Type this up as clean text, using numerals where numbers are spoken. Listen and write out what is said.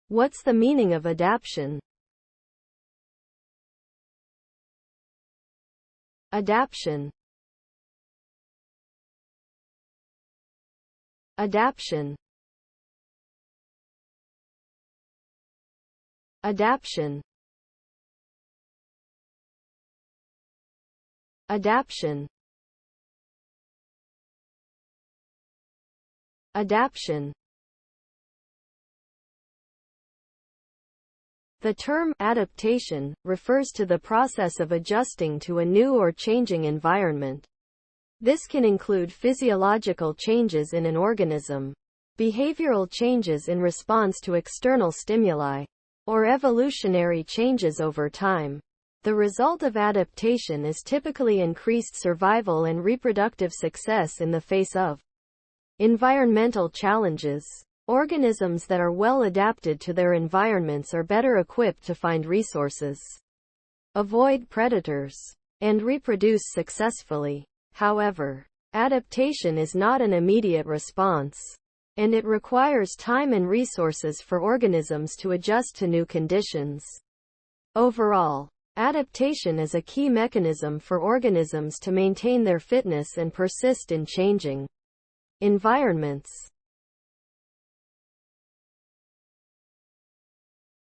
What's the meaning of adaption? Adaption. Adaption. Adaption. Adaption. Adaption. The term adaptation refers to the process of adjusting to a new or changing environment. This can include physiological changes in an organism, behavioral changes in response to external stimuli, or evolutionary changes over time. The result of adaptation is typically increased survival and reproductive success in the face of environmental challenges. Organisms that are well adapted to their environments are better equipped to find resources, avoid predators, and reproduce successfully. However, adaptation is not an immediate response, and it requires time and resources for organisms to adjust to new conditions. Overall, adaptation is a key mechanism for organisms to maintain their fitness and persist in changing environments.